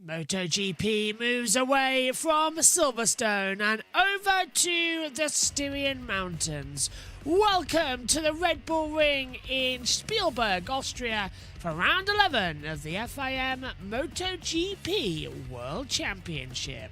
MotoGP moves away from Silverstone and over to the Styrian Mountains. Welcome to the Red Bull Ring in Spielberg, Austria for round 11 of the FIM MotoGP World Championship.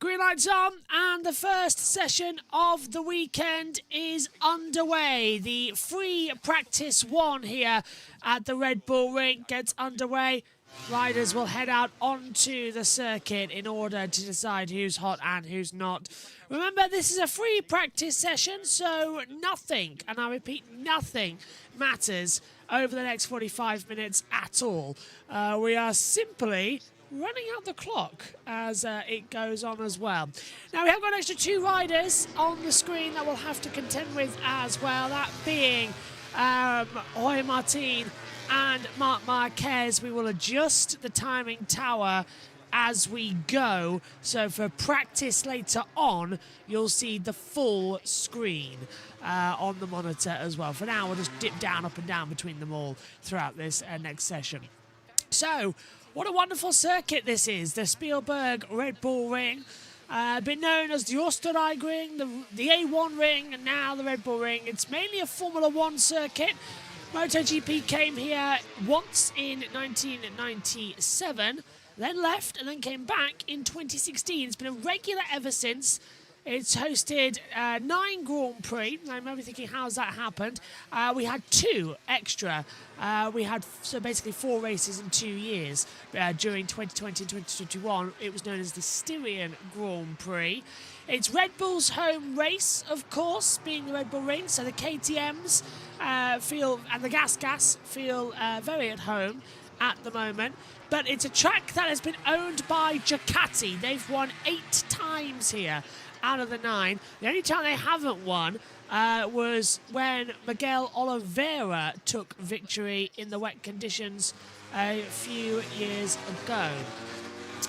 Green lights on, and the first session of the weekend is underway. The free practice one here at the Red Bull Ring gets underway. Riders will head out onto the circuit in order to decide who's hot and who's not. Remember, this is a free practice session, so nothing, and I repeat, nothing matters over the next 45 minutes at all. We are simply running out the clock as it goes on as well. Now we have got an extra two riders on the screen that we'll have to contend with as well, that being Jorge Martin and Marc Marquez. We will adjust the timing tower as we go, so for practice later on you'll see the full screen on the monitor as well. For now we'll just dip down, up and down between them all throughout this next session. So what a wonderful circuit this is, the Spielberg Red Bull Ring. Been known as the Österreich Ring, the A1 Ring, and now the Red Bull Ring. It's mainly a Formula One circuit. MotoGP came here once in 1997, then left and then came back in 2016. It's been a regular ever since. It's hosted 9 Grand Prix. I remember thinking, how's that happened? We had 2 extra. We had so basically 4 races in 2 years during 2020 and 2021. It was known as the Styrian Grand Prix. It's Red Bull's home race, of course, being the Red Bull Ring. So the KTMs feel, and the Gas feel very at home at the moment. But it's a track that has been owned by Ducati. They've won 8 times here out of the 9. The only time they haven't won was when Miguel Oliveira took victory in the wet conditions a few years ago.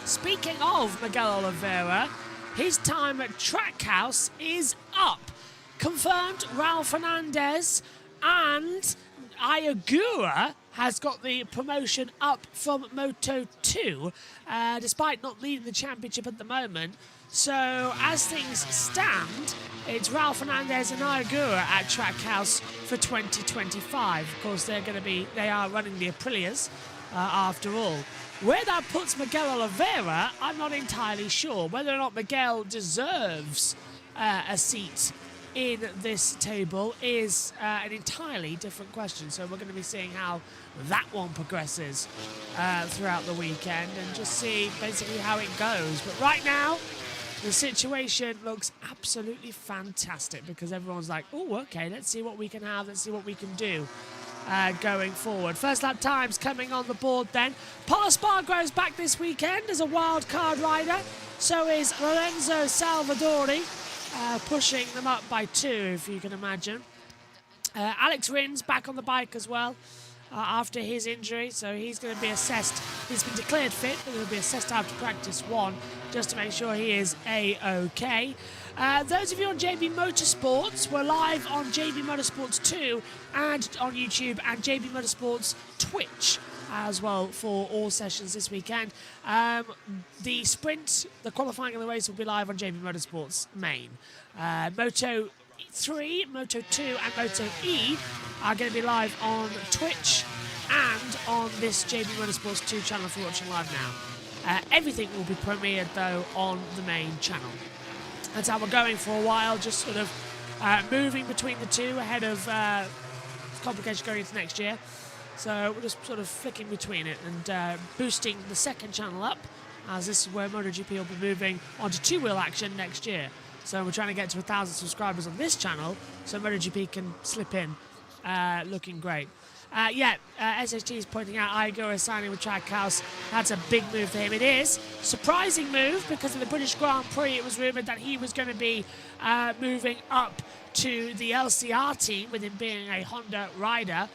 Speaking of Miguel Oliveira, his time at Trackhouse is up. Confirmed Raul Fernandez and Ayagura has got the promotion up from Moto 2, despite not leading the championship at the moment. So, as things stand, it's Raul Fernandez and Ayagura at Trackhouse for 2025. Of course, they are running the Aprilias after all. Where that puts Miguel Oliveira, I'm not entirely sure. Whether or not Miguel deserves a seat in this table is an entirely different question. So we're going to be seeing how that one progresses throughout the weekend and just see basically how it goes. But right now, the situation looks absolutely fantastic because everyone's like, oh, okay, let's see what we can have, let's see what we can do going forward. First lap times coming on the board then. Pol Espargaro's back this weekend as a wild card rider. So is Lorenzo Salvadori, pushing them up by 2, if you can imagine. Alex Rins back on the bike as well after his injury, so he's going to be assessed. He's been declared fit, but he'll be assessed after practice 1 just to make sure he is A-OK. Those of you on JB Motorsports, we're live on JB Motorsports 2 and on YouTube and JB Motorsports Twitch as well for all sessions this weekend. The sprint, the qualifying and the race will be live on JB Motorsports main. Moto 3, Moto 2 and Moto E are going to be live on Twitch and on this JB Motorsports 2 channel if you're watching live now. Everything will be premiered though on the main channel. That's how we're going for a while, just sort of moving between the two ahead of complications going into next year. So we're just sort of flicking between it and boosting the second channel up, as this is where MotoGP will be moving onto 2-wheel action next year. So we're trying to get to 1,000 subscribers on this channel so MotoGP can slip in, looking great. SHT is pointing out Ayagura signing with Trackhouse. That's a big move for him. It is. Surprising move because of the British Grand Prix. It was rumoured that he was going to be moving up to the LCR team with him being a Honda rider.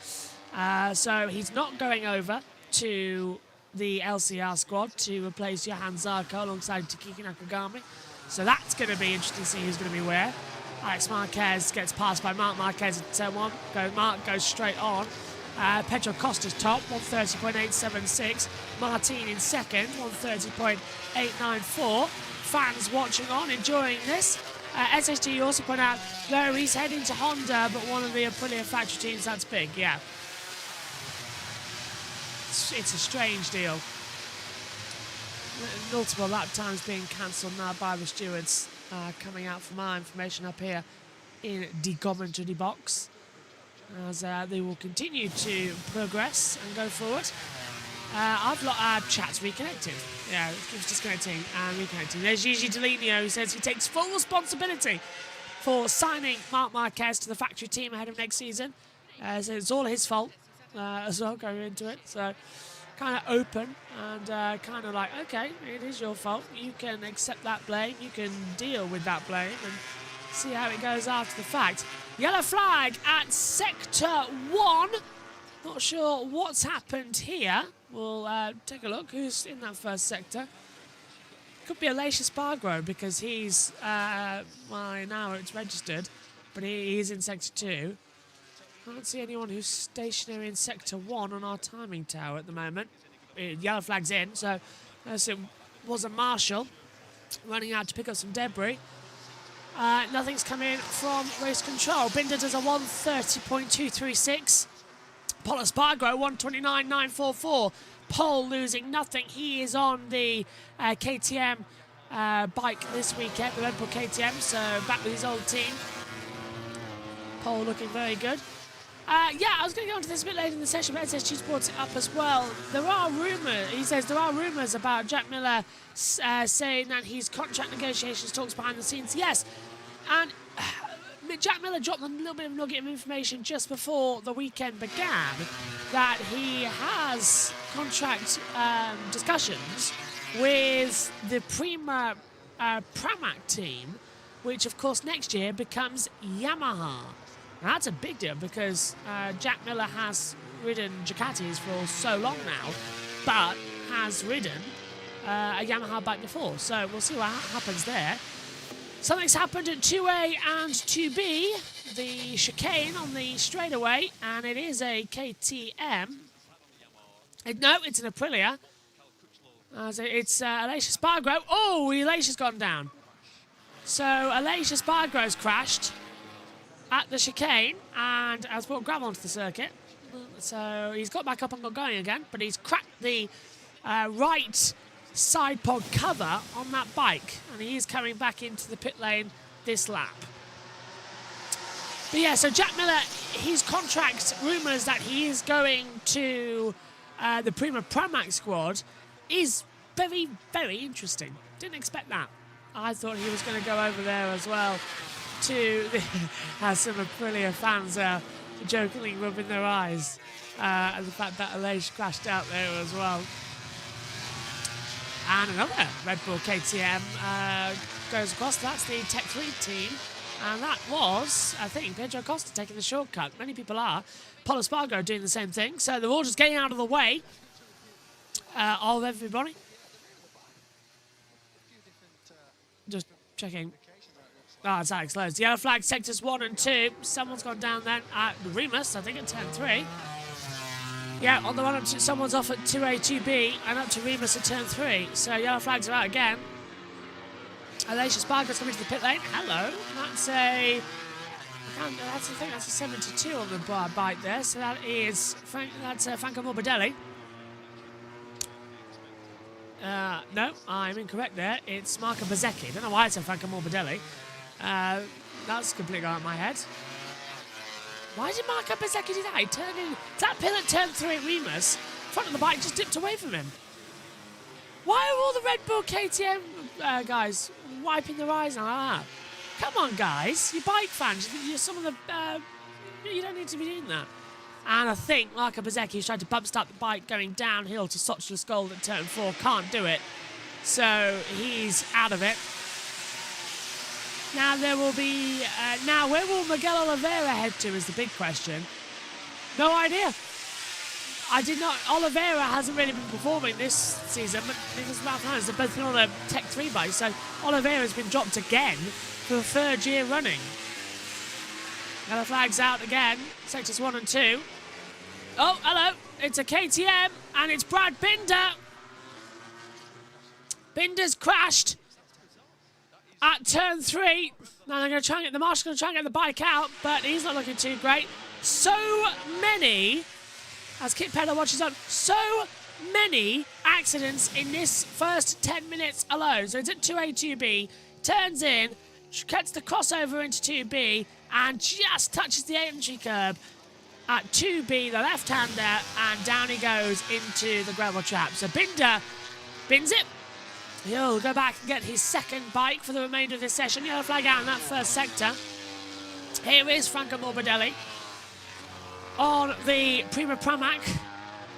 So he's not going over to the LCR squad to replace Johan Zarco alongside Takiki Nakagami. So that's going to be interesting to see who's going to be where. Alex Marquez gets passed by Marc Marquez at turn 1. Marc goes straight on. Pedro Costa's top, 130.876. Martin in second, 130.894. Fans watching on, enjoying this. SHG, you also point out, though he's heading to Honda, but one of the Aprilia factory teams, that's big, yeah. It's a strange deal. Multiple lap times being cancelled now by the stewards. Coming out from our information up here in the commentary box. As they will continue to progress and go forward. Our chat's reconnected. Yeah, it keeps disconnecting and reconnecting. There's Gigi Delineo, who says he takes full responsibility for signing Marc Marquez to the factory team ahead of next season. So it's all his fault as well going into it. So kind of open and kind of like, okay, it is your fault. You can accept that blame. You can deal with that blame and see how it goes after the fact. Yellow flag at Sector 1. Not sure what's happened here. We'll take a look who's in that first sector. Could be Aleix Espargaro because he's, well, now it's registered, but he's in Sector 2. I don't see anyone who's stationary in Sector 1 on our timing tower at the moment. Yellow flag's in, so it was a marshal running out to pick up some debris. Nothing's come in from race control. Binder does a 130.236. Paul Espargaro, 129.944. Pole losing nothing. He is on the KTM bike this weekend, the Red Bull KTM, so back with his old team. Pole looking very good. Yeah, I was going to go into this a bit later in the session, but SSG's brought it up as well. There are rumours, he says, there are rumours about Jack Miller saying that his contract negotiations talks behind the scenes. Yes, and Jack Miller dropped a little bit of nugget of information just before the weekend began that he has contract discussions with the Prima Pramac team, which of course next year becomes Yamaha. Now, that's a big deal because Jack Miller has ridden Ducatis for so long now, but has ridden a Yamaha bike before. So we'll see what happens there. Something's happened at 2A and 2B, the chicane on the straightaway, and it is a KTM. No, it's an Aprilia. So it's Aleix Espargaro. Oh, Aleix has gone down. So Aleix Espargaro's crashed at the chicane and has brought gravel onto the circuit. So he's got back up and got going again, but he's cracked the right side pod cover on that bike, and he is coming back into the pit lane this lap. But yeah, so Jack Miller, his contract rumours that he is going to the Prima Pramac squad is very, very interesting. Didn't expect that. I thought he was going to go over there as well to as some Aprilia fans are jokingly rubbing their eyes at the fact that Aleix crashed out there as well. And another Red Bull KTM goes across. That's the Tech 3 team. And that was, I think, Pedro Costa taking the shortcut. Many people are. Paul Espargaro doing the same thing. So they're all just getting out of the way of everybody. Just checking. Oh, it's Alex Lowe's. Yellow flag, sectors 1 and 2. Someone's gone down then at Remus, I think, at 10-3. Yeah, on the run up to someone's off at 2A, 2B, and up to Remus at turn 3. So yellow flags are out again. Aleix Espargaro's coming to the pit lane. Hello. That's I think that's a 72 on the bike there. So that is Franco Morbidelli. No, I'm incorrect there. It's Marco Bezzecchi. I don't know why I said Franco Morbidelli. That's completely out of my head. Why did Marco Bezzecchi do that? He turned in that pin at turn 3 at Remus. Front of the bike just dipped away from him. Why are all the Red Bull KTM guys wiping their eyes like that? Come on, guys. You're bike fans. You're some of the... you don't need to be doing that. And I think Marco Bezzecchi's tried to bump start the bike going downhill to Sochler's Gold at turn 4. Can't do it. So he's out of it. Now there will be... now where will Miguel Oliveira head to is the big question. No idea. I did not... Oliveira hasn't really been performing this season, but because Ralph Hines, they've both been on a Tech 3 bike, so Oliveira's been dropped again for the 3rd year running. Yellow flag's out again. Sectors 1 and 2. Oh, hello. It's a KTM, and it's Brad Binder. Binder's crashed at turn 3. Now they're going to try and get the marshal's going to try and get the bike out, but he's not looking too great. So many, as Kit Pedal watches on, so many accidents in this first 10 minutes alone. So it's at 2A, 2B, turns in, gets the crossover into 2B, and just touches the entry curb at 2B, the left-hander, and down he goes into the gravel trap. So Binder bins it. He'll go back and get his second bike for the remainder of this session. Yellow flag out in that first sector. Here is Franco Morbidelli on the Prima Pramac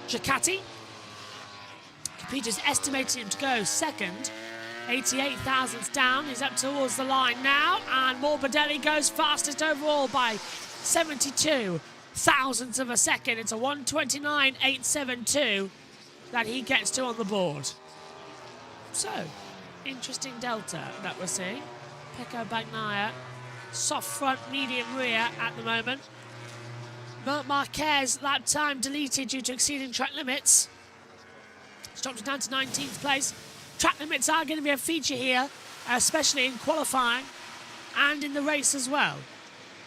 Ducati. Computers estimated him to go second. 88 thousandths down. He's up towards the line now, and Morbidelli goes fastest overall by 72 thousandths of a second. It's a 1:29.872 that he gets to on the board. So, interesting delta that we're seeing. Pecco Bagnaia, soft front, medium rear at the moment. Marc Marquez, that time deleted due to exceeding track limits. It's dropped down to 19th place. Track limits are going to be a feature here, especially in qualifying and in the race as well.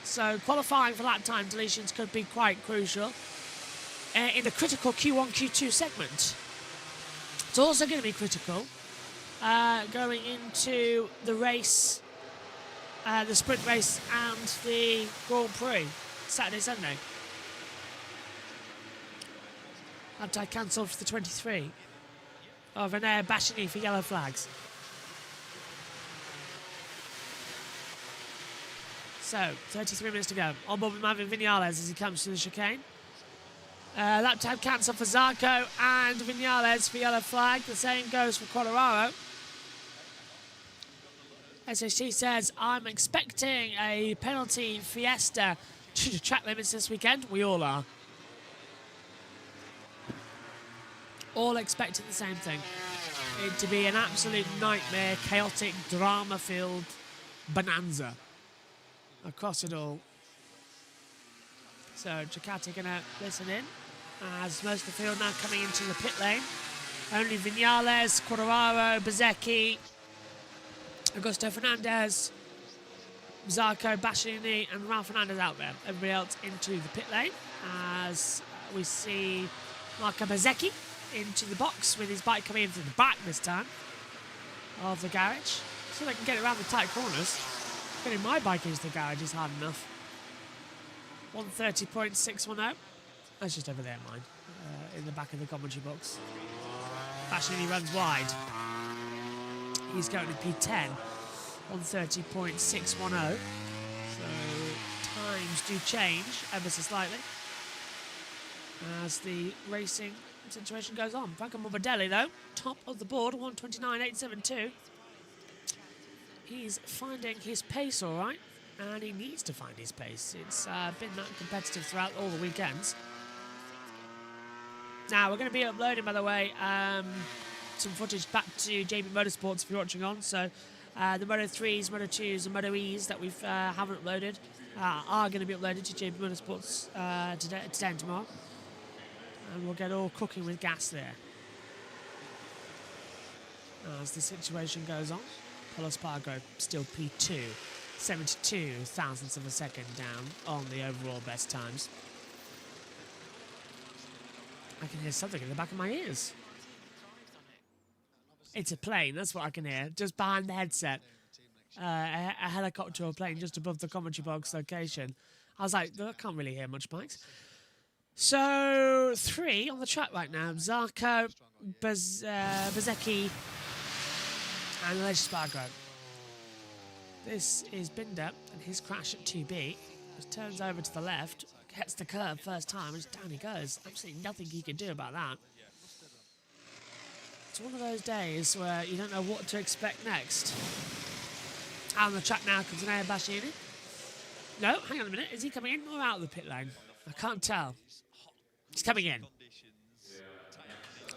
So qualifying for lap time deletions could be quite crucial in the critical Q1, Q2 segment. It's also going to be critical going into the race, the sprint race and the Grand Prix, Saturday, Sunday. Anti cancelled for the 23 of René Bachini for yellow flags. So, 33 minutes to go. On board with Marvin Vinales as he comes to the chicane. Lap time cancelled for Zarco and Vinales for yellow flag. The same goes for Quadraro. SHT says, I'm expecting a penalty fiesta due to track limits this weekend. We all are. All expecting the same thing. It to be an absolute nightmare, chaotic, drama-filled bonanza across it all. So Ducati going to listen in as most of the field now coming into the pit lane. Only Vinales, Quadraro, Bezzecchi, Augusto Fernandez, Zarco, Bachini and Ralph Fernandez out there. Everybody else into the pit lane as we see Marco Bezzecchi into the box with his bike coming in from the back this time of the garage. So they can get around the tight corners. Getting my bike into the garage is hard enough. 1:30.610. That's just over there, mine. In the back of the commentary box. Bachini runs wide. He's going to P10. 1:30.610. So times do change ever so slightly as the racing situation goes on. Franco Morbidelli, though, top of the board, 1:29.872. He's finding his pace all right, and he needs to find his pace. It's been that competitive throughout all the weekends. Now, we're going to be uploading, by the way, some footage back to JB Motorsports if you're watching on. So the Moto 3s, Moto 2s and Moto E's that we haven't uploaded are going to be uploaded to JB Motorsports today and tomorrow. And we'll get all cooking with gas there. As the situation goes on, Polo Spargo still P2, 72 thousandths of a second down on the overall best times. I can hear something in the back of my ears. It's a plane, that's what I can hear, just behind the headset. A helicopter or plane just above the commentary box location. I was like, I can't really hear much, Mikes. So, 3 on the track right now. Zarco, Bezzecchi, and Aleix Spargo. This is Binder and his crash at 2B. Just turns over to the left, hits the curb first time, and down he goes. Absolutely nothing he can do about that. It's one of those days where you don't know what to expect next. Out on the track now comes René Bachini. No, hang on a minute. Is he coming in or out of the pit lane? I can't tell. He's coming in.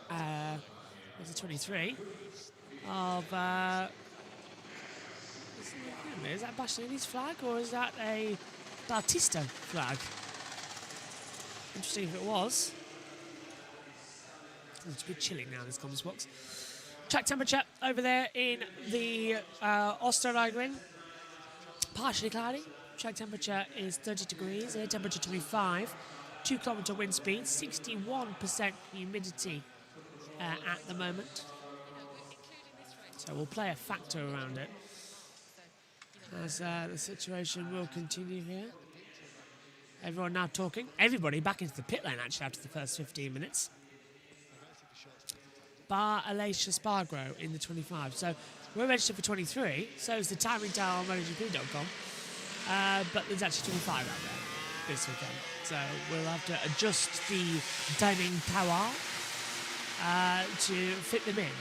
There's a 23 of... is that Bachini's flag or is that a Bautista flag. Interesting if it was. It's a bit chilling now in this comms box. Track temperature over there in the Austrian. Partially cloudy. Track temperature is 30 degrees. Air temperature 25. 2 kilometre wind speed. 61% humidity at the moment. So we'll play a factor around it as the situation will continue here. Everyone now talking. Everybody back into the pit lane actually after the first 15 minutes. Bar Alicia Spargo in the 25. So we're registered for 23. So is the timing tower on MotoGP.com. But there's actually 25 out there this weekend. So we'll have to adjust the timing tower to fit them in.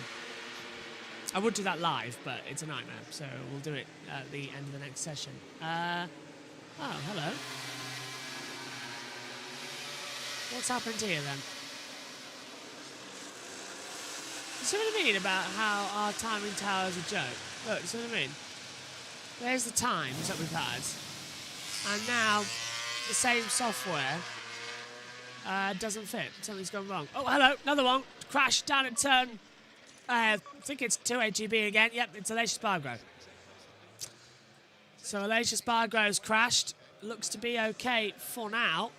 I would do that live, but it's a nightmare. So we'll do it at the end of the next session. Oh, hello. What's happened here then? See what I mean about how our timing tower is a joke? Look, see what I mean? There's the times that we've had. And now the same software doesn't fit. Something's gone wrong. Oh, hello, another one. Crash down at turn. I think it's 2AGB again. Yep, it's Alicia Spargo. So Alicia Spargo's crashed. Looks to be okay for now.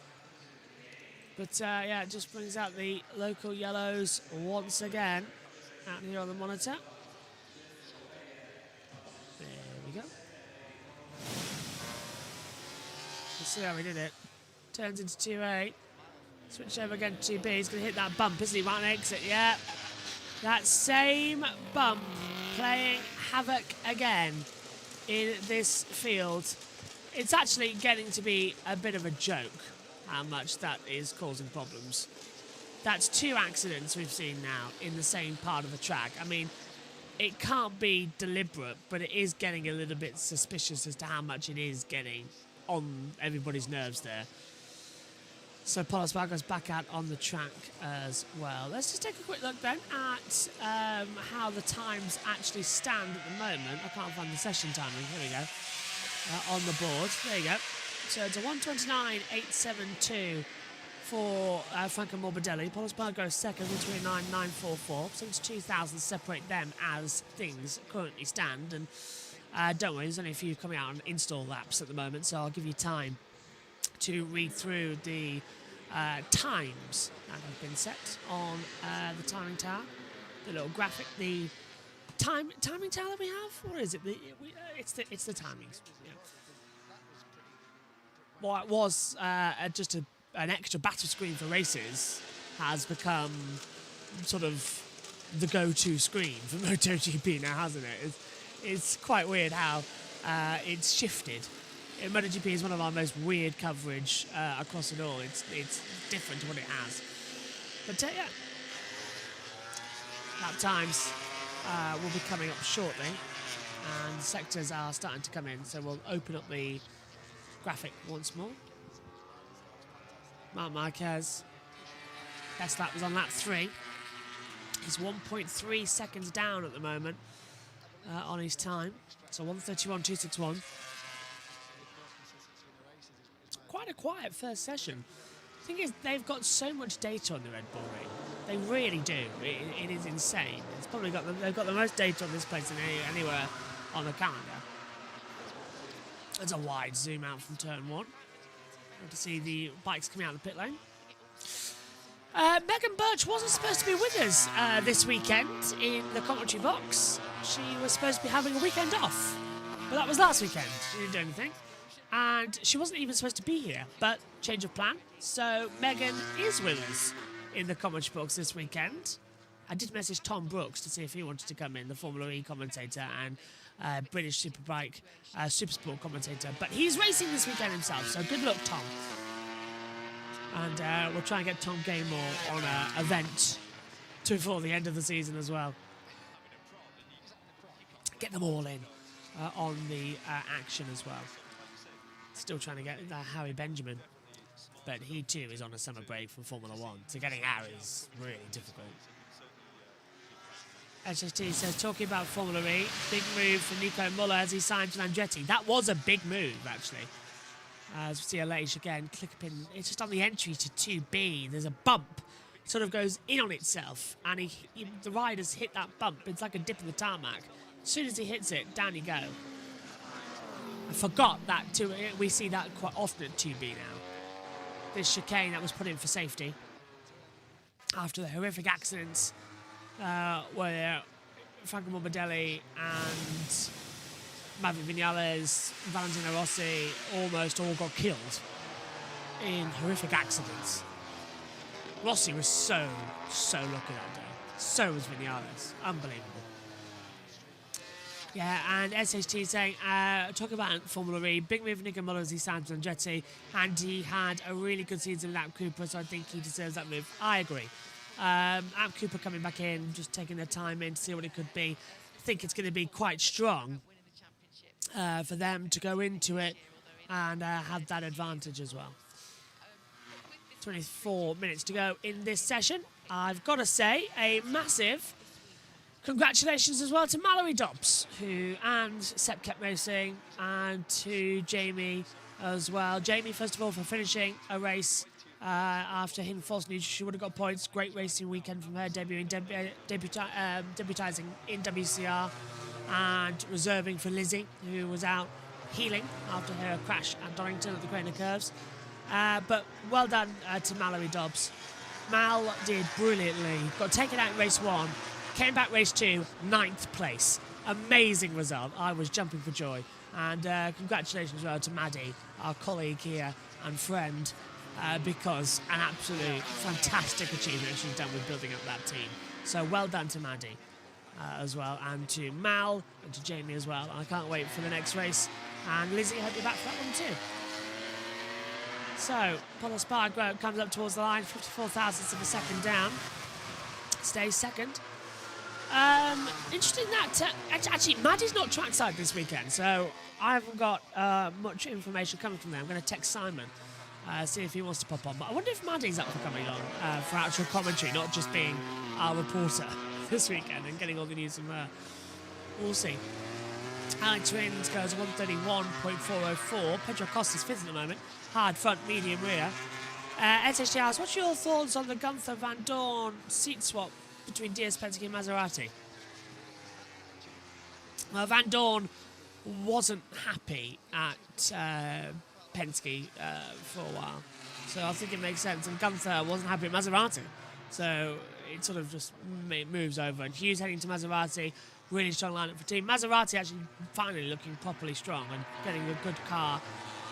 But yeah, it just brings out the local yellows once again out here on the monitor. There we go. Let's see how we did it. Turns into 2A. Switch over again to 2B. He's going to hit that bump, isn't he? Right on exit, yeah. That same bump playing havoc again in this field. It's actually getting to be a bit of a joke how much that is causing problems. That's 2 accidents we've seen now in the same part of the track. I mean, it can't be deliberate, but it is getting a little bit suspicious as to how much it is getting on everybody's nerves there. So Paulo Spargo's back out on the track as well. Let's just take a quick look then at how the times actually stand at the moment. I can't find the session timing. Here we go. On the board. There you go. So it's a 1:29.872 for Franco Morbidelli. Paulo Spargo second, 1:29.944. 72,000 separate them as things currently stand. And don't worry, there's only a few coming out on install laps at the moment, so I'll give you time to read through the times that have been set on the timing tower. The little graphic, the timing tower that we have. What is it? It's the timings. Yeah. What was just an extra battle screen for races has become sort of the go-to screen for MotoGP now, hasn't it? It's quite weird how it's shifted. MotoGP is one of our most weird coverage across it all. It's different to what it has. But yeah, lap times will be coming up shortly, and sectors are starting to come in. So we'll open up the graphic once more. Marc Marquez, best lap was on lap 3. He's 1.3 seconds down at the moment on his time. So 1:31.261. Quite a quiet first session. The thing is, they've got so much data on the Red Bull Ring. They really do. It is insane. It's probably they've got the most data on this place than anywhere on the calendar. There's a wide zoom out from turn 1. To see the bikes coming out of the pit lane. Megan Birch wasn't supposed to be with us this weekend in the commentary box. She was supposed to be having a weekend off. But that was last weekend. She didn't do anything. And she wasn't even supposed to be here, but change of plan. So Megan is with us in the commentary box this weekend. I did message Tom Brooks to see if he wanted to come in, the Formula E commentator and British Superbike Supersport commentator. But he's racing this weekend himself, so good luck, Tom. And we'll try and get Tom Gaymore on an event before the end of the season as well. Get them all in on the action as well. Still trying to get Harry Benjamin, but he too is on a summer break from Formula 1, so getting Harry is really difficult. HST says, talking about Formula E, big move for Nico Muller as he signed to Andretti. That was a big move, actually. As we see a late chicane, clipping. It's just on the entry to 2B. There's a bump. It sort of goes in on itself, and the riders hit that bump. It's like a dip in the tarmac. As soon as he hits it, down you go. I forgot that we see that quite often at 2B now. This chicane that was put in for safety after the horrific accidents where Franco Morbidelli and Maverick Vinales, Valentino Rossi almost all got killed in horrific accidents. Rossi was so lucky that day. So was Vinales. Unbelievable. Yeah, and SHT saying, talking about Formula E, big move Nico Muller as he signs on Andretti, and he had a really good season with Amp Cooper, so I think he deserves that move. I agree. Amp Cooper coming back in, just taking their time in to see what it could be. I think it's going to be quite strong for them to go into it and have that advantage as well. 24 minutes to go in this session. I've got to say a massive congratulations as well to Mallory Dobbs, and Sepp kept racing, and to Jamie as well. Jamie, first of all, for finishing a race after hitting false neutral. She would have got points. Great racing weekend from her, debuting in WCR and reserving for Lizzie, who was out healing after her crash at Donington at the Craner Curves. But well done to Mallory Dobbs. Mal did brilliantly. Got taken out in race 1. Came back race 2, 9th place. Amazing result. I was jumping for joy. And congratulations as well to Maddie, our colleague here and friend, because an absolute fantastic achievement she's done with building up that team. So well done to Maddie as well, and to Mal, and to Jamie as well. I can't wait for the next race. And Lizzie, I hope you're back for that one too. So, Polo Spargo comes up towards the line, 54 thousandths of a second down. Stays second. Interesting that actually Maddie's not trackside this weekend, so I haven't got much information coming from there. I'm going to text Simon, see if he wants to pop on. But I wonder if Maddie's up for coming on for actual commentary, not just being our reporter this weekend and getting all the news from her. We'll see. Alex Rins goes 131.404. Pedro Costa's 5th at the moment. Hard front, medium rear. SHT asks, what's your thoughts on the Gunther Van Dorn seat swap between DS Penske and Maserati? Well, Van Dorn wasn't happy at Penske for a while, so I think it makes sense. And Gunther wasn't happy at Maserati, so it sort of just moves over. And Hughes heading to Maserati, really strong lineup for team. Maserati actually finally looking properly strong and getting a good car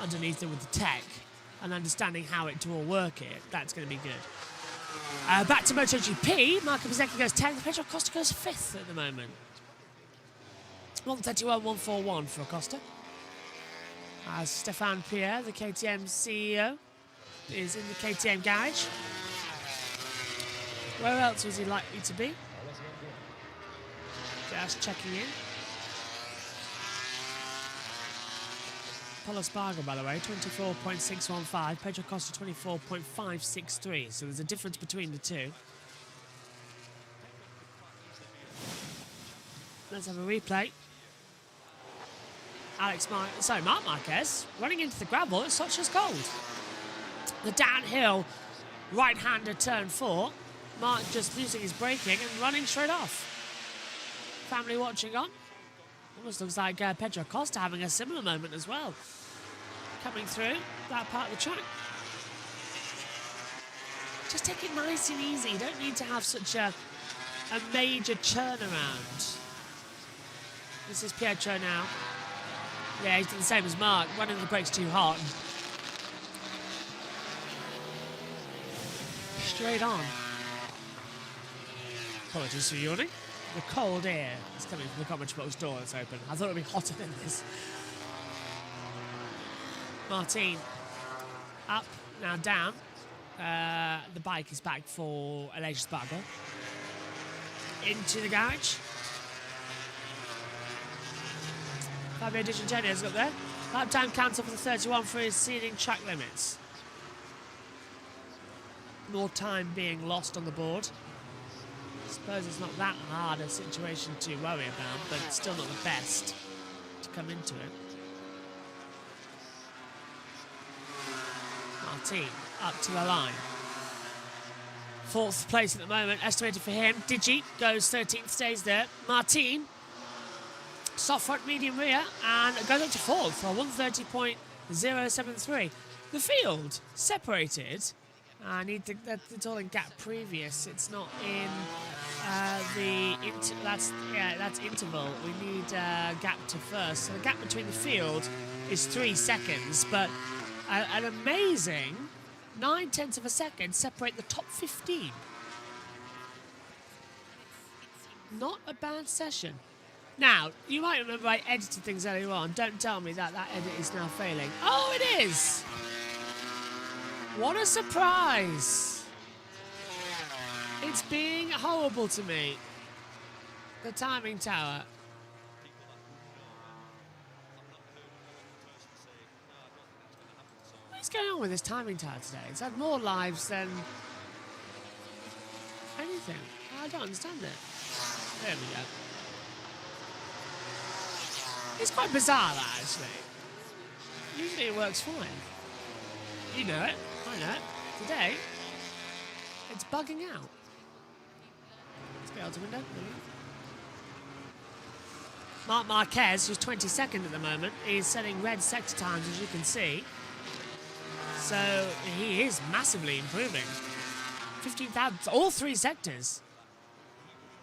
underneath them with the tech and understanding how to all work it. That's going to be good. Back to MotoGP, Marco Bezzecchi goes 10th, Pedro Costa goes 5th at the moment. 131.141 for Costa. As Stéphane Pierre, the KTM CEO, is in the KTM garage. Where else was he likely to be? Just checking in. Polo Spargo, by the way, 24.615. Pedro Costa, 24.563. So there's a difference between the two. Let's have a replay. Marc Marquez running into the gravel. It's such as gold. The downhill right-hander turn 4. Mark just losing his braking and running straight off. Family watching on. Almost looks like Pedro Costa having a similar moment as well. Coming through that part of the track. Just take it nice and easy. You don't need to have such a major turnaround. This is Pietro now. Yeah, he's done the same as Mark. Running the brakes too hard. Straight on. Apologies for yawning. The cold air is coming from the commentary box door that's open. I thought it would be hotter than this. Martin up, now down. The bike is back for Aleix Spargo. Into the garage. Fabio Di Giannantonio's got there. Lap time counter for the 31 for his seeding track limits. More time being lost on the board. I suppose it's not that hard a situation to worry about, but it's still not the best to come into it. Martin up to the line. 4th place at the moment, estimated for him. Digi goes 13th, stays there. Martin, soft front, medium rear, and goes up to 4th for 130.073. The field separated. It's all in gap previous. It's not in that's interval. We need gap to first. So the gap between the field is 3 seconds, but an amazing 9/10 of a second separate the top 15. Not a bad session. Now, you might remember I edited things earlier on. Don't tell me that edit is now failing. Oh, it is! What a surprise! It's being horrible to me. The timing tower. What's going on with this timing tower today? It's had more lives than anything. I don't understand it. There we go. It's quite bizarre, that, actually. Usually it works fine. You know it. I know it. Today, it's bugging out. Let's get out the window. Marc Marquez, who's 22nd at the moment, is setting red sector times, as you can see. So he is massively improving. 15,000, all 3 sectors.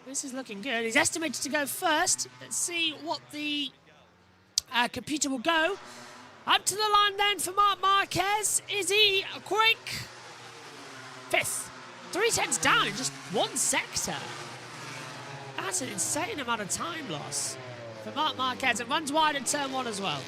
This is looking good. He's estimated to go first. Let's see what the computer will go. Up to the line then for Marc Marquez. Is he quick? 5th. 3 tenths down in just 1 sector. That's an insane amount of time loss for Marc Marquez, and runs wide at turn 1 as well.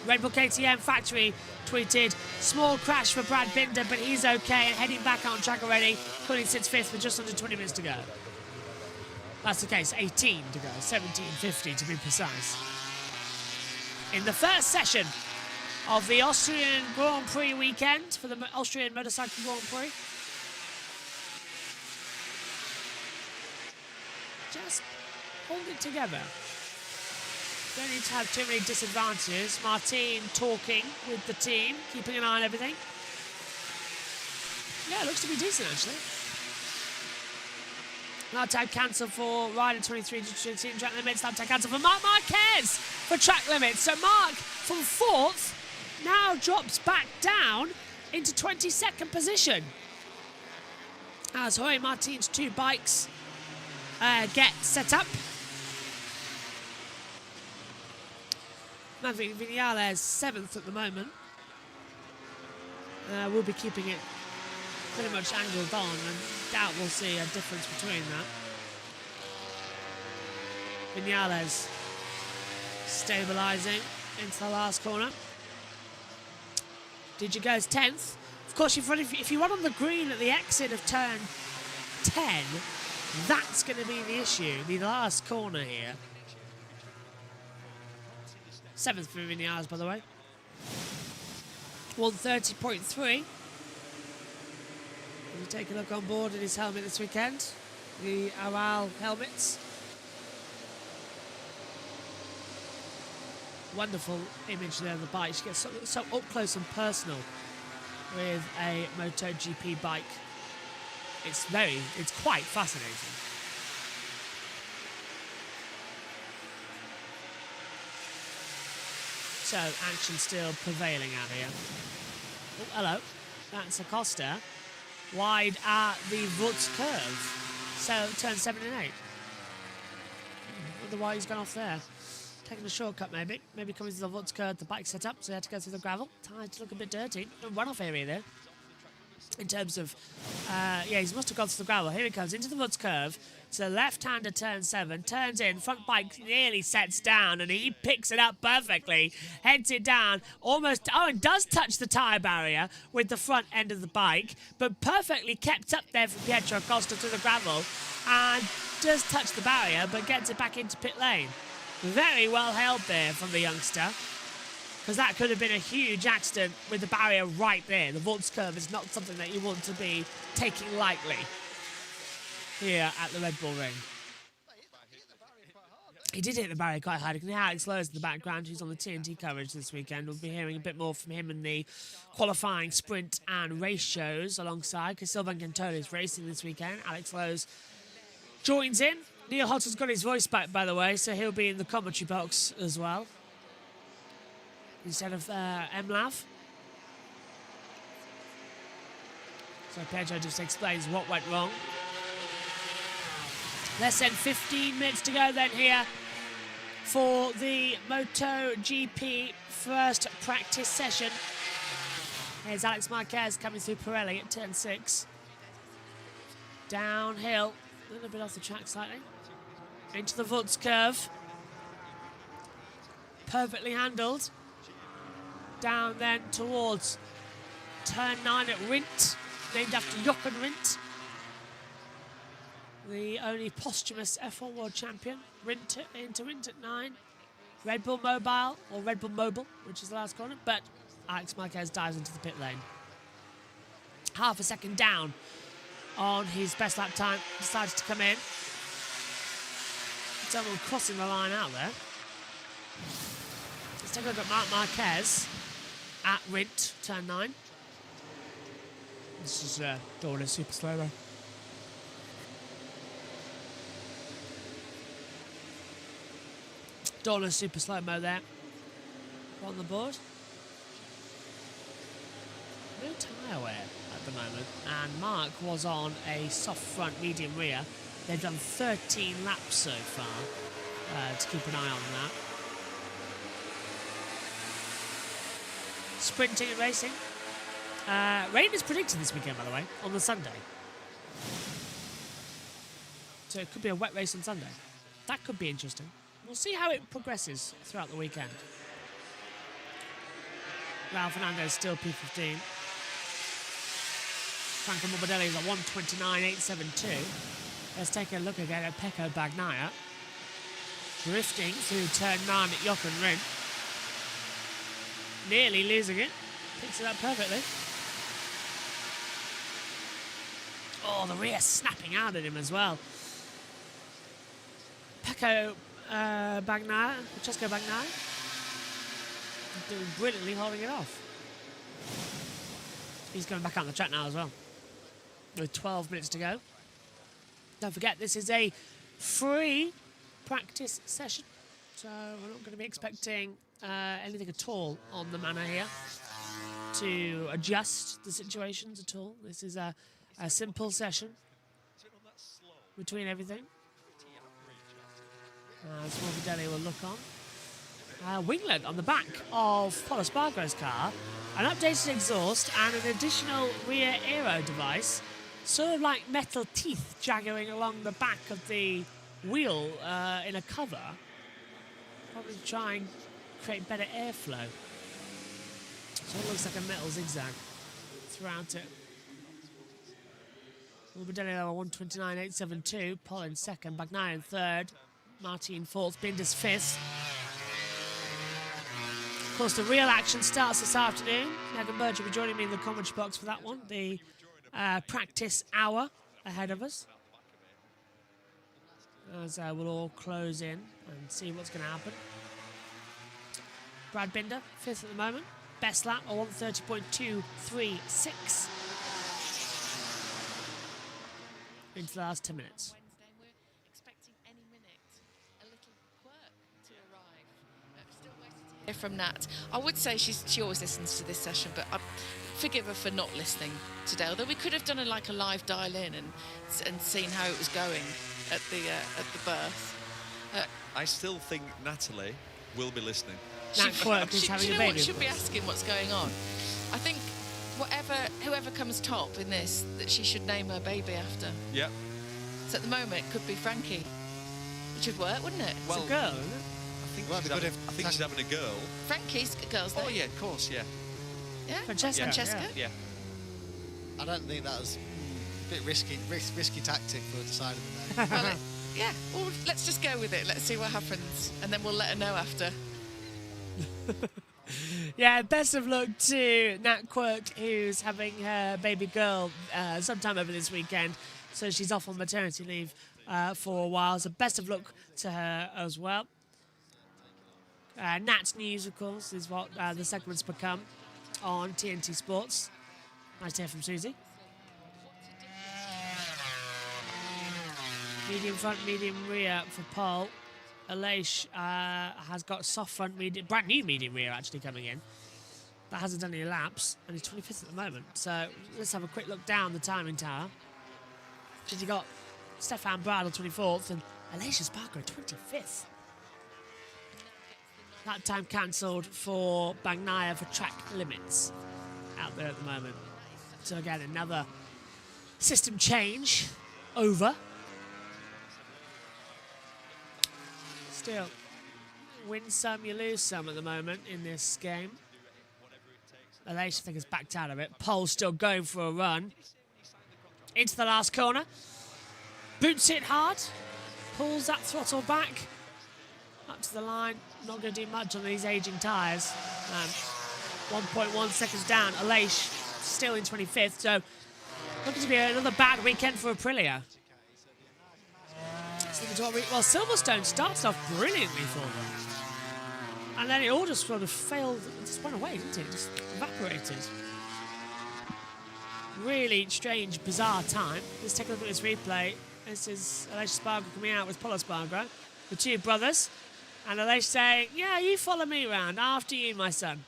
Red Bull KTM factory tweeted, small crash for Brad Binder, but he's okay and heading back on track already. Cooling sits 5th with just under 20 minutes to go. That's the case, 18 to go, 17:50 to be precise. In the first session of the Austrian Grand Prix weekend for the Austrian Motorcycle Grand Prix. Just hold it together. Don't need to have too many disadvantages. Martin talking with the team, keeping an eye on everything. Yeah, it looks to be decent, actually. Lap time cancel for Rider 23 to track limits. Lap time cancel for Marc Marquez for track limits. So Marc from 4th now drops back down into 22nd position. As Jorge Martin's 2 bikes get set up. Maverick Vinales 7th at the moment. We'll be keeping it pretty much angled on, and doubt we'll see a difference between that. Vinales stabilising into the last corner. Digi goes 10th. Of course, if you run on the green at the exit of turn 10, that's going to be the issue, the last corner here. 7th for Vinales, by the way. 130.3. If you take a look on board at his helmet this weekend, the Aral helmets. Wonderful image there of the bike. She gets so up close and personal with a MotoGP bike. It's quite fascinating. So, action still prevailing out here. Oh, hello. That's Acosta. Wide at the Woods curve. So, turn 7 and 8. Wonder why he's gone off there. Taking a shortcut, maybe. Maybe coming to the Woods curve, the bike set up, so he had to go through the gravel. Tires look a bit dirty. No runoff area there. In terms of, yeah, he must have gone through the gravel. Here he comes, into the Woods curve. To the left-hander, turn 7, turns in, front bike nearly sets down, and he picks it up perfectly, heads it down, almost, and does touch the tyre barrier with the front end of the bike, but perfectly kept up there for Pietro Acosta to the gravel, and does touch the barrier, but gets it back into pit lane. Very well held there from the youngster, because that could have been a huge accident with the barrier right there. The Woods curve is not something that you want to be taking lightly here at the Red Bull Ring. He did hit the barrier quite hard. You can hear Alex Lowe's in the background, who's on the TNT coverage this weekend. We'll be hearing a bit more from him in the qualifying, sprint and race shows alongside, because Sylvain Cantoli is racing this weekend. Alex Lowe's joins in. Neil Hotter's got his voice back, by the way, so he'll be in the commentary box as well, instead of MLav. So Pedro just explains what went wrong. Less than 15 minutes to go then here for the MotoGP first practice session. Here's Alex Marquez coming through Pirelli at turn 6. Downhill, a little bit off the track slightly. Into the Wutz curve. Perfectly handled. Down then towards turn 9 at Rindt, named after Jochen Rindt, the only posthumous F1 World Champion. Rindt into Rindt at 9. Red Bull Mobile, or Red Bull Mobile, which is the last corner, but Alex Marquez dives into the pit lane. Half a second down on his best lap time, decides to come in. Someone crossing the line out there. Let's take a look at Marc Marquez at Rindt, turn 9. This is Dorna super slow-mo. Dorna super slow-mo there on the board. No tyre wear at the moment, and Mark was on a soft front, medium rear. They've done 13 laps so far, to keep an eye on that. Sprinting and racing. Rain is predicted this weekend, by the way, on the Sunday. So it could be a wet race on Sunday. That could be interesting. We'll see how it progresses throughout the weekend. Raul Fernandez still P15. Franco Morbidelli is at 1:29.872. Let's take a look again at Pecco Bagnaia. Drifting through turn 9 at Jochen Rindt. Nearly losing it. Picks it up perfectly. Oh, the rear snapping out at him as well. Pecco Bagnaia, Francesco Bagnaia, doing brilliantly holding it off. He's going back out on the track now as well, with 12 minutes to go. Don't forget, this is a free practice session, so we're not going to be expecting anything at all on the manor here to adjust the situations at all. This is a simple between everything. As Morbidelli will look on. Winglet on the back of Paul Espargaro's car, an updated exhaust and an additional rear aero device, sort of like metal teeth jaggering along the back of the wheel in a cover. Probably to try and create better airflow. So it looks like a metal zigzag throughout it. Morbidelli over 1:29.872, Paul in second, Bagnaia in third, Martin fourth, Binder's fifth. Of course, the real action starts this afternoon. Megan Birch will be joining me in the commentary box for that one. The practice hour ahead of us. As we'll all close in and see what's going to happen. Brad Binder, fifth at the moment. Best lap, a 1:30.236. Into the last 10 minutes. Wednesday, we're expecting any minute a little quirk to arrive. Still waiting to hear from Nat. I would say she always listens to this session, but I forgive her for not listening today. Although we could have done a live dial-in and seen how it was going at the birth. I still think Natalie will be listening. Nat Quirk is having a baby. Should be asking what's going on. I think whoever comes top in this, that she should name her baby after. Yeah. So at the moment it could be Frankie, which would work, wouldn't it? Well, it's a girl, isn't it? I think she's having a girl. Frankie's a girl's name. Oh yeah, of course, yeah. Yeah. Francesca. Yeah. I don't think that was a bit risky tactic for deciding the name. Well, yeah. Well, let's just go with it. Let's see what happens, and then we'll let her know after. Yeah, best of luck to Nat Quirk, who's having her baby girl sometime over this weekend. So she's off on maternity leave for a while. So best of luck to her as well. Nat's News, of course, is what the segment's become on TNT Sports. Nice to hear from Susie. Medium front, medium rear for Paul. Aleix has got soft front, medium, brand new medium rear actually coming in. That hasn't done any laps, and he's 25th at the moment. So let's have a quick look down the timing tower. Because you got Stefan Bradl 24th and Aleix Espargaro 25th. That time cancelled for Bagnaia for track limits out there at the moment. So again, another system change over. Still, win some, you lose some at the moment in this game. Aleix, I think, has backed out of it. Pole's still going for a run. Into the last corner. Boots it hard. Pulls that throttle back. Up to the line. Not going to do much on these aging tyres. 1.1 seconds down. Aleix still in 25th. So looking to be another bad weekend for Aprilia. Well, Silverstone starts off brilliantly for them. And then it all just sort of failed, it just went away, didn't it? Just evaporated. Really strange, bizarre time. Let's take a look at this replay. This is Aleix Espargaro coming out with Pol Espargaro, the two brothers. And Aleix saying, yeah, you follow me around, after you, my son.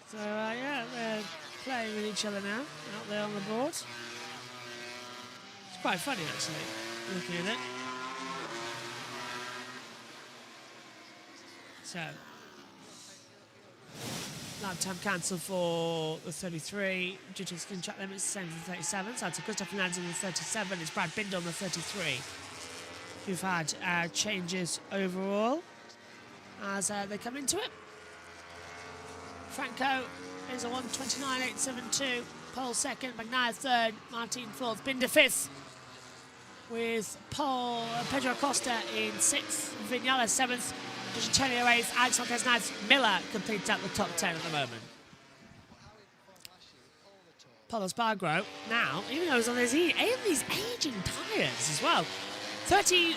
So, yeah, they're playing with each other now, out there on the board. It's quite funny, actually, looking at it. So, lap time cancelled for the 33 due to skin track limits, the same as the 37. So it's Christoph Fernandez on the 37. It's Brad Binder on the 33. Who've had changes overall as they come into it. Franco is a 1:29.872. Pole second, Bagnaia third, Martin fourth, Binder fifth. With Pedro Acosta in sixth, Viñales seventh. Antonio eighth, Alex Marquez ninth, Miller completes out the top 10 at the moment. Pol Espargaro now, even though he's on these aging tyres as well. 50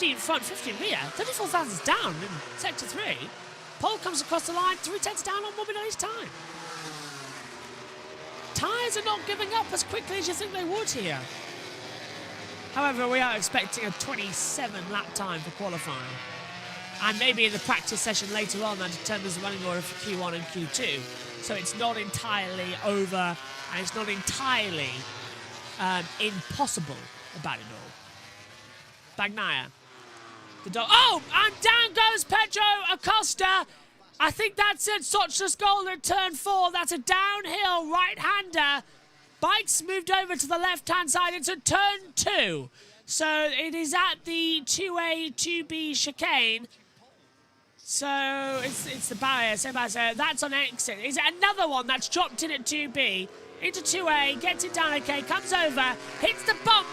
in front, 50 in rear, 34 thousandths down in sector 3. Pole comes across the line, 3/10 down on 1 minute each time. Tyres are not giving up as quickly as you think they would here. However, we are expecting a 27 lap time for qualifying. And maybe in the practice session later on that determines the running order for Q1 and Q2. So it's not entirely over and it's not entirely impossible about it all. Bagnaia. Oh, and down goes Pedro Acosta. I think that's it. Socha's goal at turn 4. That's a downhill right-hander. Bike's moved over to the left-hand side into turn 2. So it is at the 2A, 2B chicane. So it's the barrier, same barrier. That's on exit. Is it another one that's dropped in at 2B? Into 2A, gets it down okay, comes over, hits the bump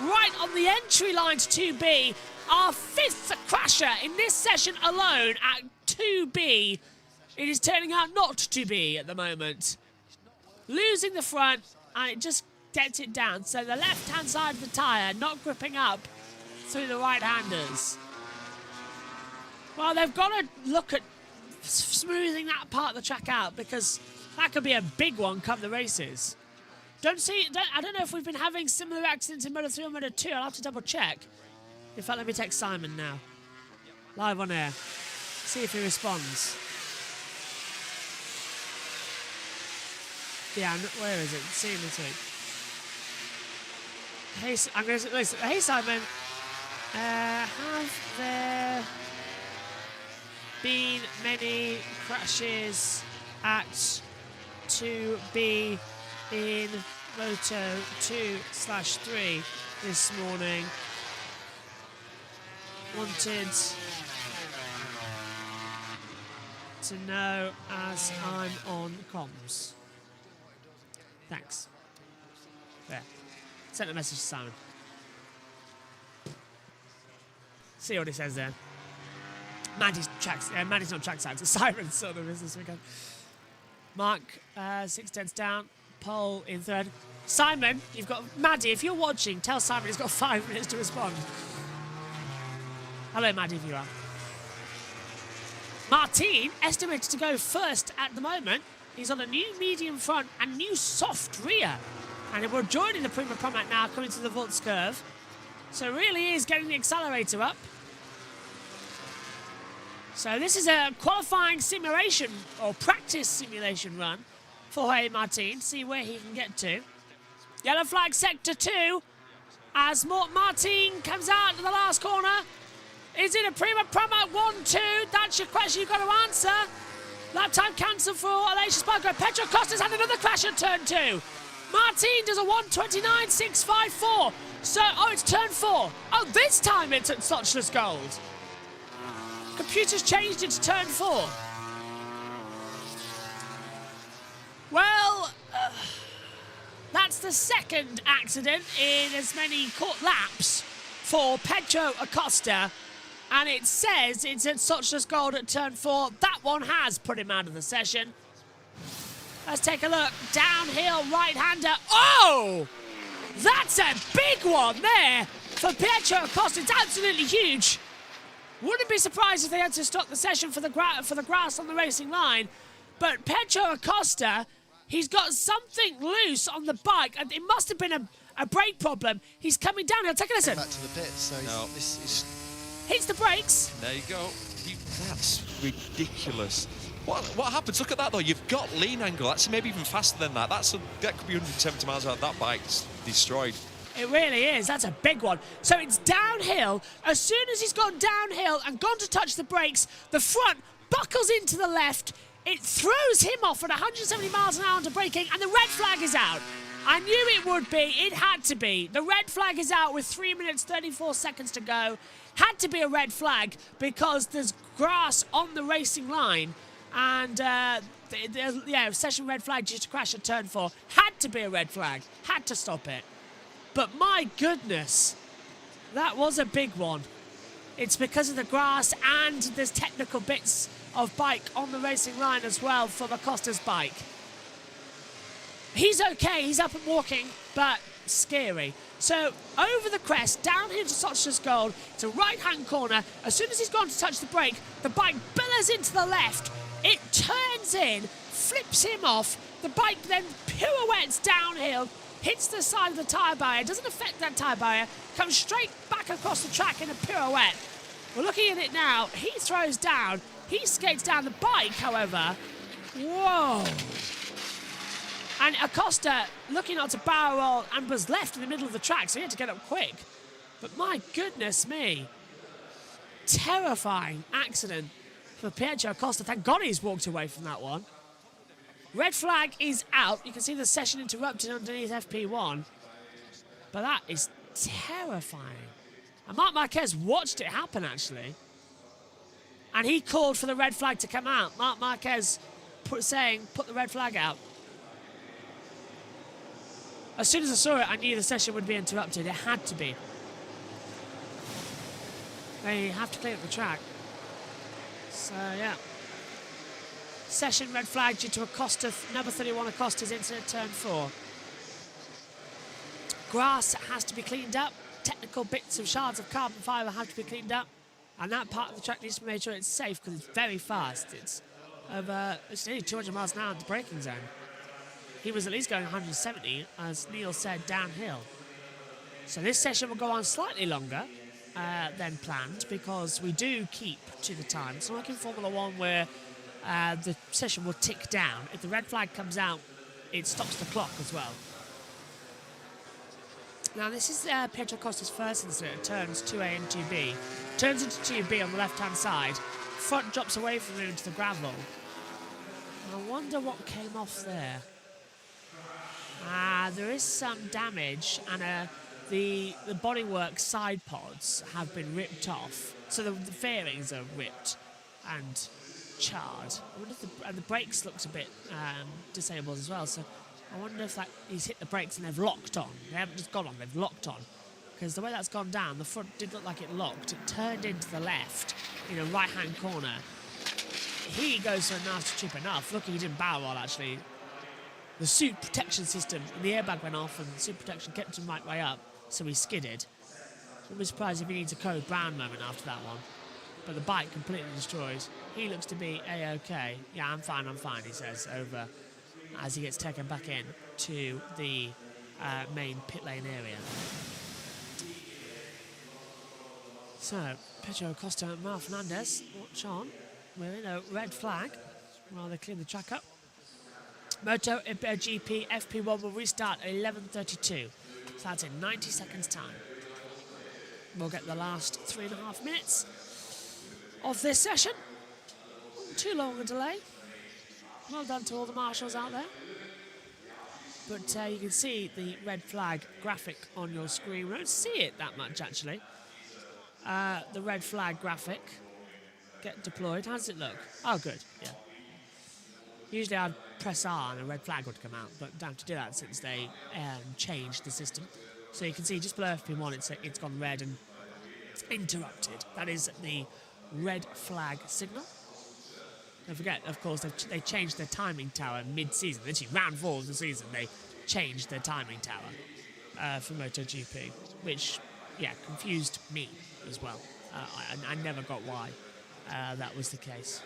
right on the entry line to 2B. Our 5th crasher in this session alone at 2B. It is turning out not to be at the moment. Losing the front, and it just gets it down. So the left-hand side of the tyre not gripping up through the right-handers. Well, they've got to look at smoothing that part of the track out because that could be a big one come the races. I don't know if we've been having similar accidents in Moto 3 or Moto 2. I'll have to double check. In fact, let me text Simon now. Live on air. See if he responds. Yeah, where is it? See him this week. Hey, I'm going to listen. Hey, Simon. Have there been many crashes at 2B in Moto 2/3 this morning? Wanted to know as I'm on comms. Thanks. There. Sent a message to Simon. See what he says there. Mandy's not trackside, so Simon's sort of is this weekend. Mark, 6 tenths down. Pole in third. Simon, you've got... Maddie, if you're watching, tell Simon he's got 5 minutes to respond. Hello, Maddie, if you are. Martin, estimated to go first at the moment. He's on a new medium front and new soft rear. And we're joining the Prima Promat now, coming to the Volts curve. So really is getting the accelerator up. So this is a qualifying simulation, or practice simulation run for Jorge Martin. See where he can get to. Yellow flag sector 2 as Martin comes out to the last corner. Is it a Prima Promat 1-2? That's your question you've got to answer. Lap time cancelled for Aleix Espargaro. Pedro Costa's had another crash at turn 2. Martin does a 1:29.654. So, it's turn 4. Oh, this time it's at Sochler's Gold. Computer's changed it to turn 4. Well, that's the second accident in as many laps for Pedro Acosta. And it says it's at Sochler's Gold at turn 4. That one has put him out of the session. Let's take a look. Downhill right-hander. Oh! That's a big one there for Pedro Acosta. It's absolutely huge. Wouldn't be surprised if they had to stop the session for the grass on the racing line. But Pedro Acosta, he's got something loose on the bike. And it must have been a brake problem. He's coming downhill. Take a listen. Back to the pits, so this is... Hits the brakes. There you go. That's ridiculous. What happens? Look at that, though. You've got lean angle. That's maybe even faster than that. That could be 170 miles an hour. That bike's destroyed. It really is. That's a big one. So it's downhill. As soon as he's gone downhill and gone to touch the brakes, the front buckles into the left. It throws him off at 170 miles an hour onto braking, and the red flag is out. I knew it would be. It had to be. The red flag is out with 3 minutes, 34 seconds to go. Had to be a red flag because there's grass on the racing line. And, session red flag due to crash at turn 4. Had to be a red flag. Had to stop it. But my goodness, that was a big one. It's because of the grass and there's technical bits of bike on the racing line as well for Acosta's bike. He's okay, he's up and walking, but scary. So over the crest, down here to Sochler's Gold, it's a right-hand corner. As soon as he's gone to touch the brake, the bike billows into the left. It turns in, flips him off. The bike then pirouettes downhill, hits the side of the tyre barrier, doesn't affect that tyre barrier, comes straight back across the track in a pirouette. We're looking at it now. He throws down. He skates down the bike, however. Whoa. And Acosta looking not to barrel roll and was left in the middle of the track, so he had to get up quick. But my goodness me. Terrifying accident for Pedro Acosta. Thank God he's walked away from that one. Red flag is out. You can see the session interrupted underneath FP1. But that is terrifying. And Marc Marquez watched it happen, actually. And he called for the red flag to come out. Marc Marquez put the red flag out. As soon as I saw it, I knew the session would be interrupted. It had to be. They have to clear up the track. So, yeah. Session red flag due to Acosta, number 31 Acosta's incident turn 4. Grass has to be cleaned up. Technical bits of shards of carbon fibre have to be cleaned up. And that part of the track needs to make sure it's safe because it's very fast. It's nearly 200 miles an hour in the braking zone. He was at least going 170, as Neil said, downhill. So this session will go on slightly longer than planned because we do keep to the time. It's not like in Formula 1 where the session will tick down. If the red flag comes out, it stops the clock as well. Now this is Pedro Acosta's first incident at turns 2A and 2B. Turns into 2B on the left-hand side. Front drops away from him into the gravel. I wonder what came off there. There is some damage, and the bodywork side pods have been ripped off. So the fairings are ripped and charred. I wonder if the brakes looks a bit disabled as well. So I wonder if he's hit the brakes and they've locked on. They haven't just gone on, they've locked on. Because the way that's gone down, the front did look like it locked. It turned into the left in a right-hand corner. He goes for a nasty chip enough. Lucky he didn't barrel roll, actually. the suit protection system, and the airbag went off, and the suit protection kept him right way up, so he skidded. Wouldn't be surprised if he needs a Code Brown moment after that one. But the bike completely destroyed. He looks to be A-OK. Yeah, I'm fine, he says, over as he gets taken back in to the main pit lane area. So, Pedro Acosta and Mark Fernandez, watch on. We're in a red flag while they clean the track up. Moto GP FP1 will restart at 11:32. So that's in 90 seconds time. We'll get the last 3.5 minutes of this session. Not too long a delay. Well done to all the marshals out there. But you can see the red flag graphic on your screen. We don't see it that much actually. The red flag graphic get deployed. How does it look? Oh, good. Yeah. Usually I'd press R and a red flag would come out, but don't have to do that since they changed the system. So you can see just below FP1 it's gone red and interrupted. That is the red flag signal. Don't forget, of course, they changed their timing tower mid-season. Literally, round 4 of the season, they changed their timing tower for MotoGP, which, yeah, confused me as well. I never got why that was the case.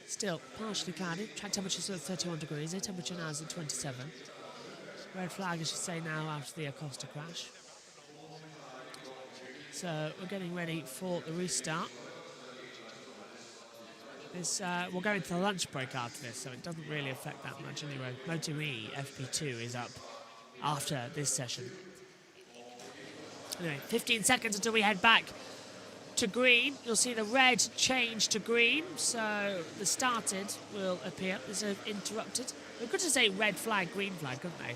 Still, partially cloudy. Track temperature is at 31 degrees. The temperature now is at 27. Red flag, I should say, now after the Acosta crash. So we're getting ready for the restart. We're going to the lunch break after this, so it doesn't really affect that much anyway. Moto.E FP2 is up after this session. Anyway, 15 seconds until we head back to green. You'll see the red change to green, so the started will appear. There's an interrupted. They could just say red flag, green flag, couldn't they?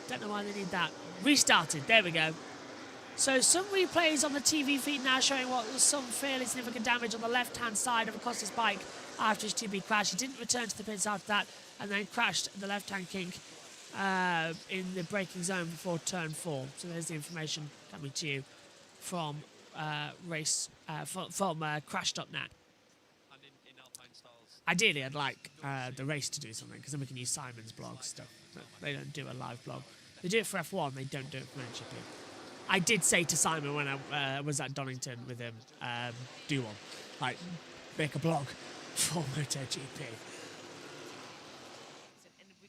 Don't know why they need that. Restarted, there we go. So some replays on the TV feed now showing what was some fairly significant damage on the left-hand side of Acosta's bike after his 2B crash. He didn't return to the pits after that and then crashed the left-hand kink in the braking zone before turn 4. So there's the information coming to you from Crash.net. Ideally, I'd like the race to do something, because then we can use Simon's blog stuff. But they don't do a live blog. They do it for F1, they don't do it for MotoGP. I did say to Simon when I was at Donington with him, do one. Like, make a blog for MotoGP.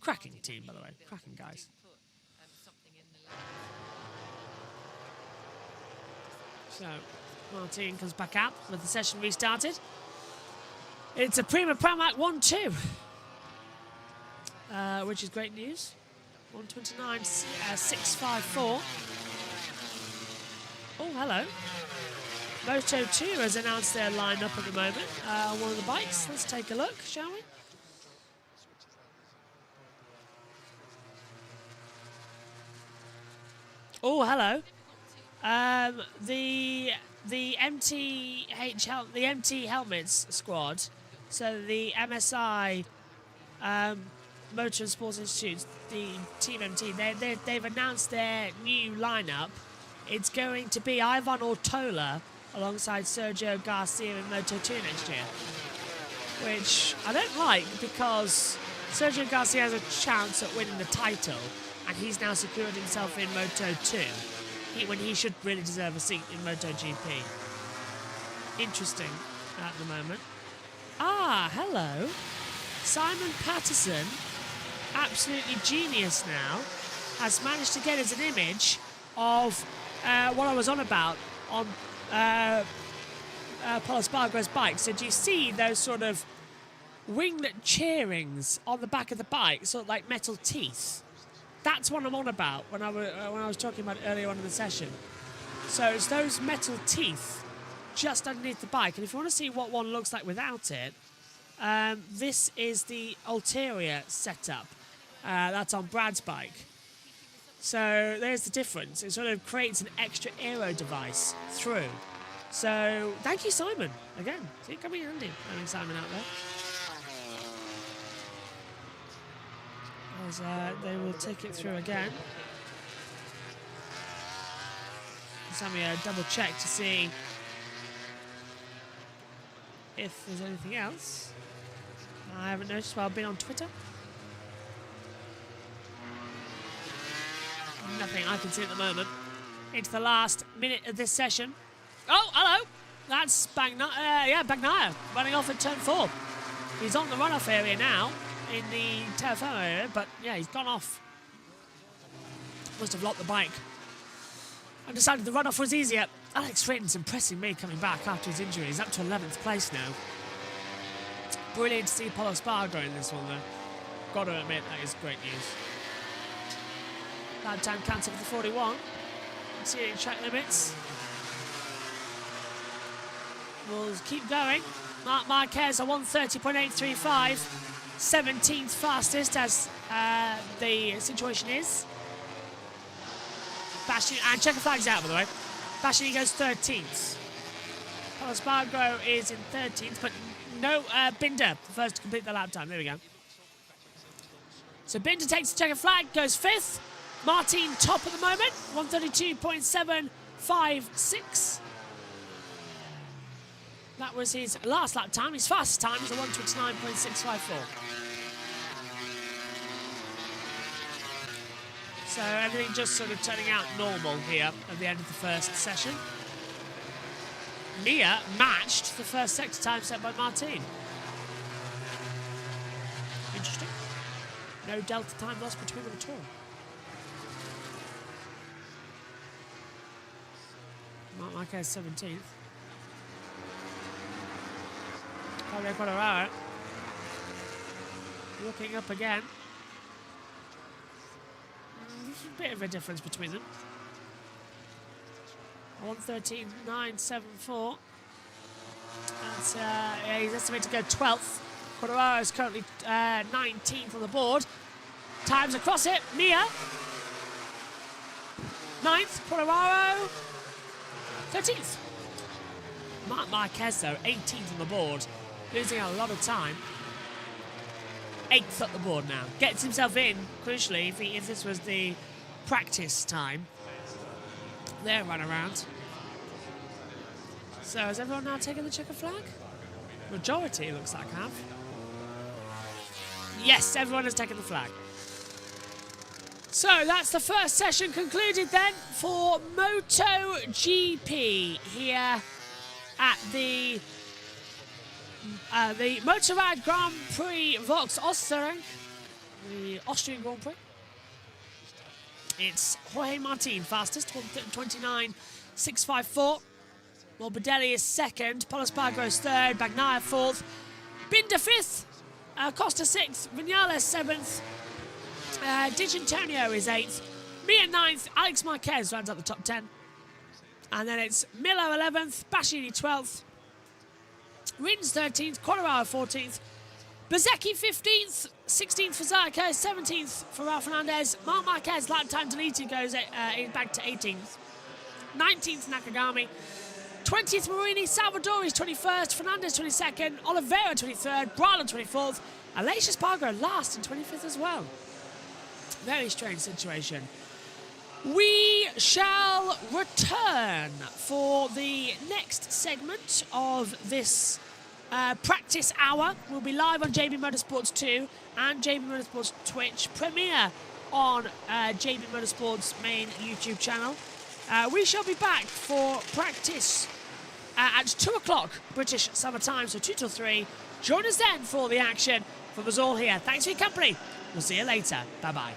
Cracking team, by the way. Cracking guys. So, Martin comes back out with the session restarted. It's a Prima Pramac 1-2, which is great news. 129.654. Oh, hello. Moto2 has announced their lineup at the moment on one of the bikes. Let's take a look, shall we? Oh, hello. The MT Helmets squad. So the MSI Motor and Sports Institute, the Team MT, they've announced their new lineup. It's going to be Ivan Ortola alongside Sergio Garcia in Moto2 next year, which I don't like because Sergio Garcia has a chance at winning the title and he's now secured himself in Moto2 when he should really deserve a seat in MotoGP. Interesting at the moment. Ah, hello. Simon Patterson, absolutely genius now, has managed to get us an image of what I was on about on Paulo Espargaro's bike. So do you see those sort of winglet cheerings on the back of the bike, sort of like metal teeth? That's what I'm on about when I was talking about it earlier on in the session. So it's those metal teeth just underneath the bike. And if you want to see what one looks like without it, this is the ulterior setup. That's on Brad's bike. So there's the difference. It sort of creates an extra aero device through. So thank you, Simon. Again, see, coming in handy having Simon out there. As they will take it through again. Just having a double check to see if there's anything else. I haven't noticed while I've been on Twitter. thing I can see at the moment. Into the last minute of this session. Oh, hello. That's Bagnaia running off at turn 4. He's on the runoff area now in the Terrafermo area, but yeah, he's gone off. Must have locked the bike and decided the runoff was easier. Alex Fritton's impressing me coming back after his injury. He's up to 11th place now. Brilliant to see Polo Spargo in this one, though. Got to admit, that is great news. Lap time cancelled for the 41. Exceeding track limits. We'll keep going. Marc Marquez a 1:30.835. 17th fastest as the situation is. Bastian, and checker flag's out, by the way. Bastian goes 13th. Polo Spargo is in 13th, but no Binder, the first to complete the lap time. There we go. So Binder takes the checker flag, goes 5th. Martin top at the moment, 1:32.756. That was his last lap time. His fastest time was a 1:29.654. So everything just sort of turning out normal here at the end of the first session. Mia matched the first sector time set by Martin. Interesting. No delta time loss between them at all. Marc Marquez 17th. Fabio Quartararo looking up again. There's a bit of a difference between them. 1:13.974. That's he's estimated to go 12th. Quartararo is currently 19th on the board. Times across it. Mia 9th. Quartararo 13th. Marc Marquez though 18th on the board, losing a lot of time. 8th up the board now. Gets himself in, crucially, if this was the practice time. Their run around. So has everyone now taken the checker flag? Majority looks like have. Yes, everyone has taken the flag. So that's the first session concluded then for MotoGP here at the Motorrad Grand Prix Volks Osterring, the Austrian Grand Prix. It's Jorge Martin fastest, 1:29.654. Morbidelli is second, Polo Spargo is third, Bagnaia fourth, Binder fifth, Costa sixth, Vinales seventh, Di Antonio is 8th, Mia 9th, Alex Marquez rounds up the top 10. And then it's Milo 11th, Bastianini 12th, Rins 13th, Quartararo 14th, Bezzecchi 15th, 16th for Zarco, 17th for Raul Fernandez, Marc Marquez lap time deleted goes back to 18th, 19th Nakagami, 20th Marini, Salvadori's 21st, Fernandez 22nd, Oliveira 23rd, Brala 24th, Aleix Espargaro last and 25th as well. Very strange situation. We shall return for the next segment of this practice hour. We'll be live on JB Motorsports 2 and JB Motorsports Twitch, premiere on JB Motorsports main YouTube channel. We shall be back for practice at 2 o'clock British summer time, so 2 till 3. Join us then for the action from us all here. Thanks for your company. We'll see you later. Bye-bye.